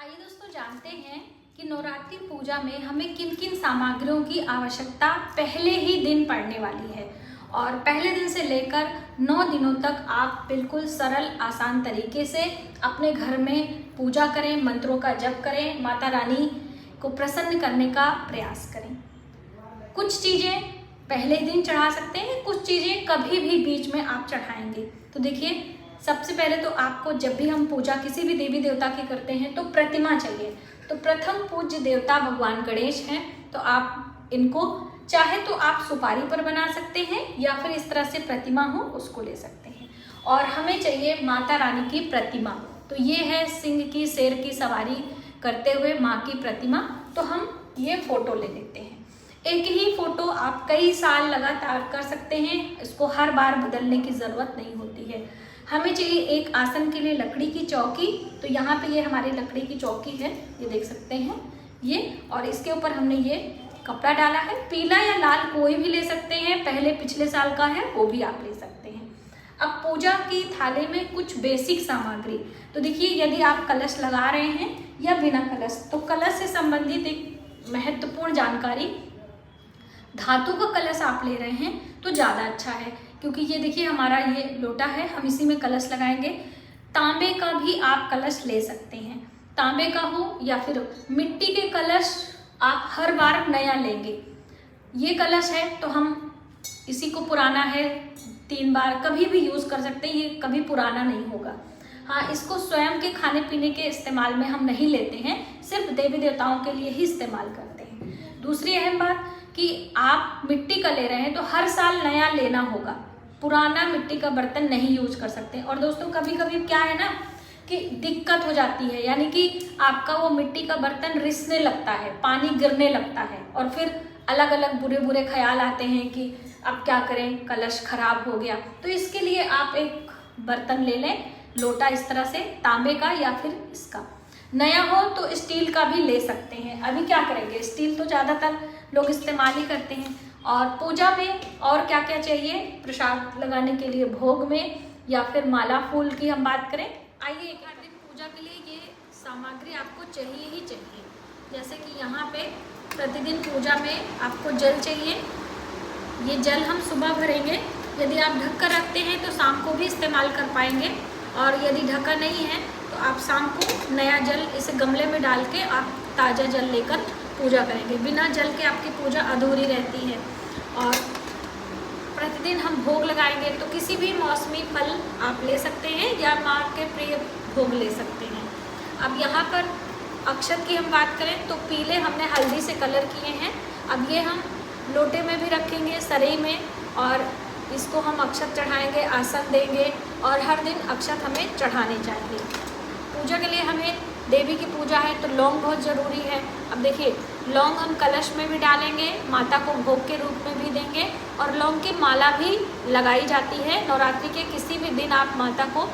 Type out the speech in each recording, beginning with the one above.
आइए दोस्तों जानते हैं कि नवरात्रि पूजा में हमें किन किन सामग्रियों की आवश्यकता पहले ही दिन पड़ने वाली है। और पहले दिन से लेकर 9 दिनों तक आप बिल्कुल सरल आसान तरीके से अपने घर में पूजा करें, मंत्रों का जप करें, माता रानी को प्रसन्न करने का प्रयास करें। कुछ चीज़ें पहले दिन चढ़ा सकते हैं, कुछ चीज़ें कभी भी बीच में आप चढ़ाएंगे। तो देखिए, सबसे पहले तो आपको जब भी हम पूजा किसी भी देवी देवता की करते हैं तो प्रतिमा चाहिए। तो प्रथम पूज्य देवता भगवान गणेश हैं, तो आप इनको चाहे तो आप सुपारी पर बना सकते हैं या फिर इस तरह से प्रतिमा हो उसको ले सकते हैं। और हमें चाहिए माता रानी की प्रतिमा। तो ये है सिंह की, शेर की सवारी करते हुए माँ की प्रतिमा। तो हम ये फोटो ले लेते हैं। एक ही फोटो आप कई साल लगातार कर सकते हैं, इसको हर बार बदलने की ज़रूरत नहीं होती है। हमें चाहिए एक आसन के लिए लकड़ी की चौकी। तो यहाँ पे ये हमारी लकड़ी की चौकी है, ये देख सकते हैं ये, और इसके ऊपर हमने ये कपड़ा डाला है। पीला या लाल कोई भी ले सकते हैं, पहले पिछले साल का है वो भी आप ले सकते हैं। अब पूजा की थाली में कुछ बेसिक सामग्री। तो देखिए, यदि आप कलश लगा रहे हैं या बिना कलश, तो कलश से संबंधित एक महत्वपूर्ण जानकारी, धातु का कलश आप ले रहे हैं तो ज़्यादा अच्छा है, क्योंकि ये देखिए हमारा ये लोटा है, हम इसी में कलश लगाएंगे। तांबे का भी आप कलश ले सकते हैं, तांबे का हो या फिर मिट्टी के कलश आप हर बार नया लेंगे। ये कलश है तो हम इसी को, पुराना है 3 बार कभी भी यूज़ कर सकते हैं, ये कभी पुराना नहीं होगा। हाँ, इसको स्वयं के खाने पीने के इस्तेमाल में हम नहीं लेते हैं, सिर्फ देवी देवताओं के लिए ही इस्तेमाल करते हैं। दूसरी अहम बात कि आप मिट्टी का ले रहे हैं तो हर साल नया लेना होगा, पुराना मिट्टी का बर्तन नहीं यूज कर सकते। और दोस्तों, कभी कभी क्या है ना कि दिक्कत हो जाती है, यानी कि आपका वो मिट्टी का बर्तन रिसने लगता है, पानी गिरने लगता है, और फिर अलग अलग बुरे बुरे ख्याल आते हैं कि अब क्या करें, कलश खराब हो गया। तो इसके लिए आप एक बर्तन ले लें, लोटा इस तरह से, तांबे का या फिर इसका। नया हो तो स्टील का भी ले सकते हैं। अभी क्या करेंगे, स्टील तो ज़्यादातर लोग इस्तेमाल ही करते हैं। और पूजा में और क्या क्या चाहिए, प्रसाद लगाने के लिए भोग में, या फिर माला फूल की हम बात करें। आइए, एक दिन पूजा के लिए ये सामग्री आपको चाहिए ही चाहिए। जैसे कि यहाँ पे प्रतिदिन पूजा में आपको जल चाहिए। ये जल हम सुबह भरेंगे, यदि आप ढक कर रखते हैं तो शाम को भी इस्तेमाल कर पाएंगे, और यदि ढका नहीं है तो आप शाम को नया जल इसे गमले में डाल के आप ताज़ा जल लेकर पूजा करेंगे। बिना जल के आपकी पूजा अधूरी रहती है। और प्रतिदिन हम भोग लगाएंगे तो किसी भी मौसमी फल आप ले सकते हैं या माँ के प्रिय भोग ले सकते हैं। अब यहाँ पर अक्षत की हम बात करें तो पीले हमने हल्दी से कलर किए हैं। अब ये हम लोटे में भी रखेंगे, सरेई में, और इसको हम अक्षत चढ़ाएंगे, आसन देंगे, और हर दिन अक्षत हमें चढ़ाने चाहिए। पूजा के लिए हमें, देवी की पूजा है तो लौंग बहुत ज़रूरी है। अब देखिए, लौंग हम कलश में भी डालेंगे, माता को भोग के रूप में भी देंगे, और लौंग की माला भी लगाई जाती है। नवरात्रि के किसी भी दिन आप माता को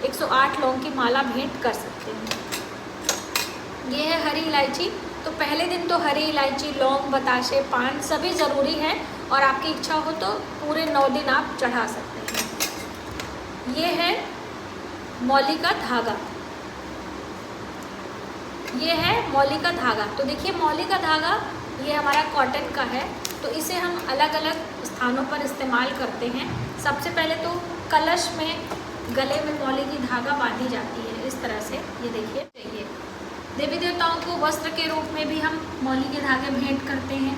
108 लौंग की माला भेंट कर सकते हैं। ये है हरी इलायची। तो पहले दिन तो हरी इलायची, लौंग, बताशे, पान सभी ज़रूरी है, और आपकी इच्छा हो तो पूरे 9 दिन आप चढ़ा सकते हैं। ये है मौली का धागा, ये है मौली का धागा। तो देखिए, मौली का धागा ये हमारा कॉटन का है, तो इसे हम अलग अलग स्थानों पर इस्तेमाल करते हैं। सबसे पहले तो कलश में गले में मौली की धागा बांधी जाती है इस तरह से, ये देखिए चाहिए। देवी देवताओं को वस्त्र के रूप में भी हम मौली के धागे भेंट करते हैं।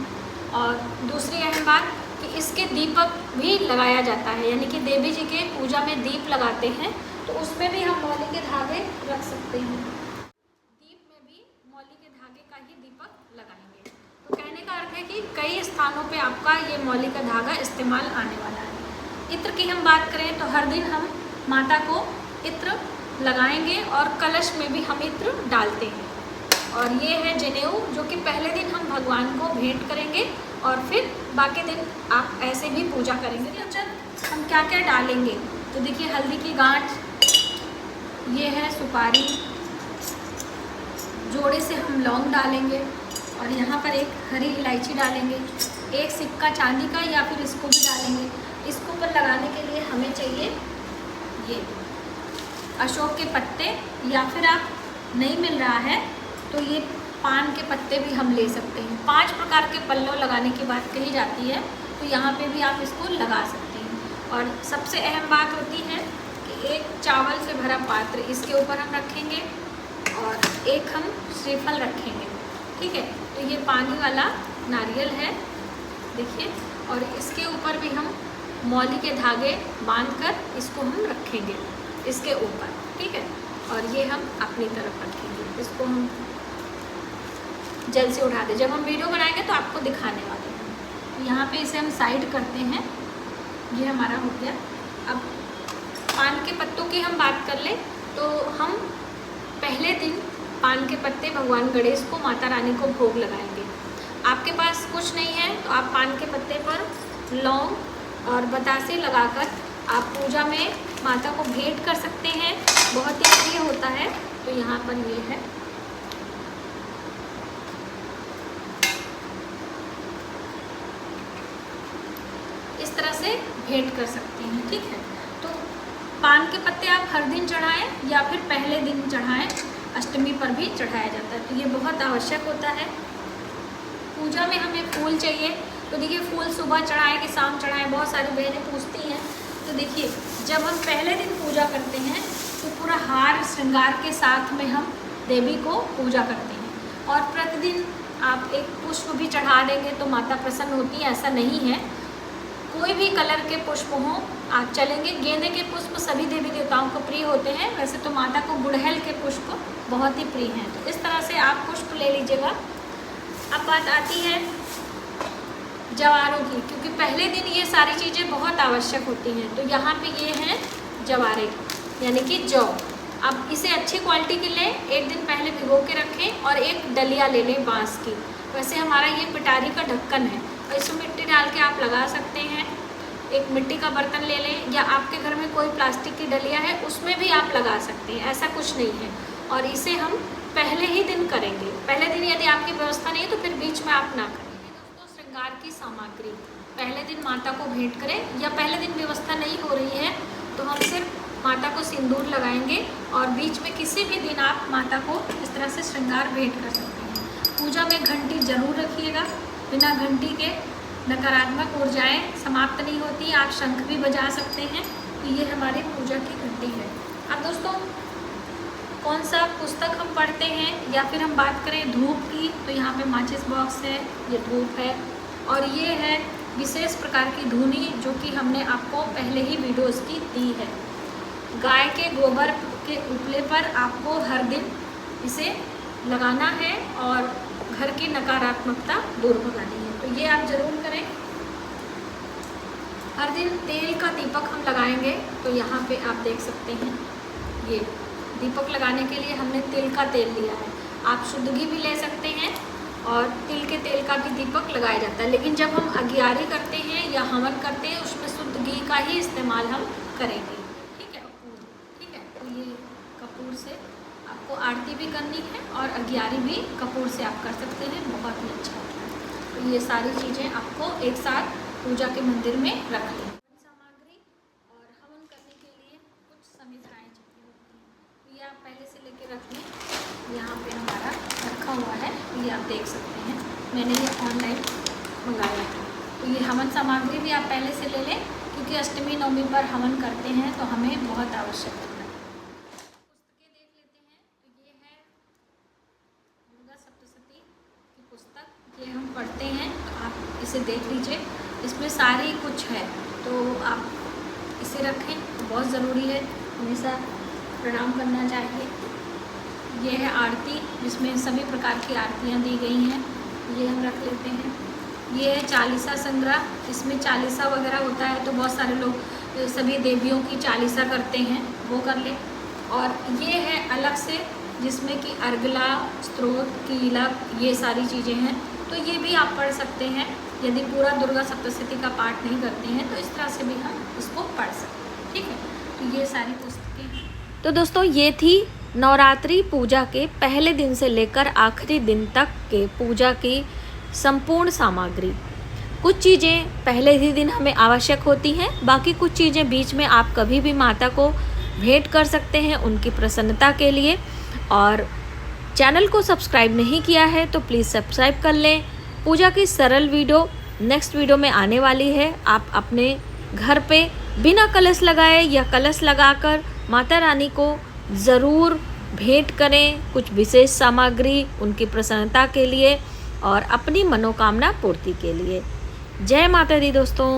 और दूसरी अहम बात कि इसके दीपक भी लगाया जाता है, यानी कि देवी जी के पूजा में दीप लगाते हैं, तो उसमें भी हम मौली के धागे रख सकते हैं। दीप में भी मौली के धागे का ही दीपक लगाएंगे। तो कहने का अर्थ है कि कई स्थानों पे आपका ये मौली का धागा इस्तेमाल आने वाला है। इत्र की हम बात करें तो हर दिन हम माता को इत्र लगाएंगे, और कलश में भी हम इत्र डालते हैं। और ये है जनेऊ, जो कि पहले दिन हम भगवान को भेंट करेंगे, और फिर बाकी दिन आप ऐसे भी पूजा करेंगे। अच्छा, हम क्या क्या डालेंगे, तो देखिए, हल्दी की गांठ, ये है सुपारी, जोड़े से हम लौंग डालेंगे, और यहाँ पर एक हरी इलायची डालेंगे, एक सिक्का चांदी का या फिर इसको भी डालेंगे। इसको ऊपर लगाने के लिए हमें चाहिए ये अशोक के पत्ते, या फिर आप नहीं मिल रहा है तो ये पान के पत्ते भी हम ले सकते हैं। 5 प्रकार के पल्लव लगाने की बात कही जाती है, तो यहाँ पे भी आप इसको लगा सकते हैं। और सबसे अहम बात होती है कि एक चावल से भरा पात्र इसके ऊपर हम रखेंगे और एक हम श्रीफल रखेंगे, ठीक है। तो ये पानी वाला नारियल है, देखिए, और इसके ऊपर भी हम मौली के धागे बांधकर इसको हम रखेंगे इसके ऊपर, ठीक है। और ये हम अपनी तरफ रखेंगे, इसको हम जल से उठा दें। जब हम वीडियो बनाएंगे तो आपको दिखाने वाले हैं। यहाँ पे इसे हम साइड करते हैं, ये हमारा हो गया। अब पान के पत्तों की हम बात कर लें तो हम पहले दिन पान के पत्ते भगवान गणेश को, माता रानी को भोग लगाएंगे। आपके पास कुछ नहीं है तो आप पान के पत्ते पर लौंग और बतासे लगाकर आप पूजा में माता को भेंट कर सकते हैं, बहुत ही प्रिय होता है। तो यहाँ पर ये है, इस तरह से भेंट कर सकते हैं, ठीक है। तो पान के पत्ते आप हर दिन चढ़ाएं या फिर पहले दिन चढ़ाएं, अष्टमी पर भी चढ़ाया जाता है। तो ये बहुत आवश्यक होता है। पूजा में हमें फूल चाहिए, तो देखिए फूल सुबह चढ़ाएं कि शाम चढ़ाएं, बहुत सारी बहनें पूछती हैं। तो देखिए जब हम पहले दिन पूजा करते हैं तो पूरा हार श्रृंगार के साथ में हम देवी को पूजा करते हैं। और प्रतिदिन आप एक पुष्प भी चढ़ा देंगे तो माता प्रसन्न होती है, ऐसा नहीं है। कोई भी कलर के पुष्प हों आप चलेंगे। गेंदे के पुष्प सभी देवी देवताओं को प्रिय होते हैं, वैसे तो माता को गुड़हल के पुष्प बहुत ही प्रिय हैं। तो इस तरह से आप पुष्प ले लीजिएगा। अब बात आती है जवारों की, क्योंकि पहले दिन ये सारी चीज़ें बहुत आवश्यक होती हैं। तो यहाँ पे ये हैं जवारे, यानी कि जौ। अब इसे अच्छी क्वालिटी की लें, एक दिन पहले भिगो के रखें और एक डलिया ले लें बांस की। वैसे हमारा ये पिटारी का ढक्कन है और इसमें मिट्टी डाल के आप लगा सकते हैं। एक मिट्टी का बर्तन ले लें या आपके घर में कोई प्लास्टिक की डलिया है उसमें भी आप लगा सकते हैं, ऐसा कुछ नहीं है। और इसे हम पहले ही दिन करेंगे। पहले दिन यदि आपकी व्यवस्था नहीं है तो फिर बीच में आप ना करें। दोस्तों, श्रृंगार की सामग्री पहले दिन माता को भेंट करें, या पहले दिन व्यवस्था नहीं हो रही है तो हम सिर्फ माता को सिंदूर लगाएंगे और बीच में किसी भी दिन आप माता को इस तरह से श्रृंगार भेंट कर सकते हैं। पूजा में घंटी जरूर रखिएगा, बिना घंटी के नकारात्मक ऊर्जाएं समाप्त नहीं होती। आप शंख भी बजा सकते हैं। तो ये हमारी पूजा की घंटी है। अब दोस्तों, कौन सा पुस्तक हम पढ़ते हैं या फिर हम बात करें धूप की, तो यहाँ पे माचिस बॉक्स है, ये धूप है, और ये है विशेष प्रकार की धूनी जो कि हमने आपको पहले ही वीडियोस की दी है। गाय के गोबर के उपले पर आपको हर दिन इसे लगाना है और घर की नकारात्मकता दूर भगानी है। तो ये आप जरूर करें। हर दिन तेल का दीपक हम लगाएंगे। तो यहाँ पे आप देख सकते हैं, ये दीपक लगाने के लिए हमने तिल का तेल लिया है। आप शुद्ध घी भी ले सकते हैं और तिल के तेल का भी दीपक लगाया जाता है। लेकिन जब हम अगियारी करते हैं या हवन करते हैं उसमें शुद्ध घी का ही इस्तेमाल हम करेंगे, ठीक है। ठीक है, तो ये कपूर से आपको आरती भी करनी है और अगियारी भी कपूर से आप कर सकते हैं, बहुत ही अच्छा होता है। तो ये सारी चीज़ें आपको एक साथ पूजा के मंदिर में रख लें। सामग्री और हवन करने के लिए कुछ समिधाएँ चाहिए होती हैं, तो ये आप पहले से लेके रख लें। यहाँ पे हमारा रखा हुआ है, ये आप देख सकते हैं, मैंने ये ऑनलाइन मंगाया था। तो ये हवन सामग्री भी आप पहले से ले लें, क्योंकि अष्टमी नवमी पर हवन करते हैं तो हमें बहुत आवश्यक है। पुस्तकें देख लेते हैं। तो ये है दुर्गा सप्तशती की पुस्तक, ये हम पढ़ते हैं, तो आप इसे देख लीजिए। इसमें सारी कुछ है, तो आप इसे रखें, तो बहुत ज़रूरी है, हमेशा प्रणाम करना चाहिए। ये है आरती, जिसमें सभी प्रकार की आरतियाँ दी गई हैं, ये हम रख लेते हैं। ये है चालीसा संग्रह, इसमें चालीसा वगैरह होता है, तो बहुत सारे लोग सभी देवियों की चालीसा करते हैं, वो कर लें। और ये है अलग से, जिसमें कि अर्गला, स्त्रोत, कीलक, ये सारी चीज़ें हैं, तो ये भी आप पढ़ सकते हैं। यदि पूरा दुर्गा सप्तशती का पाठ नहीं करते हैं तो इस तरह से भी हम इसको पढ़ सकते हैं, ठीक है। तो ये सारी पुस्तकें हैं। तो दोस्तों, ये थी नवरात्रि पूजा के पहले दिन से लेकर आखिरी दिन तक के पूजा की संपूर्ण सामग्री। कुछ चीज़ें पहले ही दिन हमें आवश्यक होती हैं, बाकी कुछ चीज़ें बीच में आप कभी भी माता को भेंट कर सकते हैं उनकी प्रसन्नता के लिए। और चैनल को सब्सक्राइब नहीं किया है तो प्लीज़ सब्सक्राइब कर लें। पूजा की सरल वीडियो नेक्स्ट वीडियो में आने वाली है। आप अपने घर पे बिना कलश लगाए या कलश लगाकर माता रानी को ज़रूर भेंट करें कुछ विशेष सामग्री उनकी प्रसन्नता के लिए और अपनी मनोकामना पूर्ति के लिए। जय माता दी दोस्तों।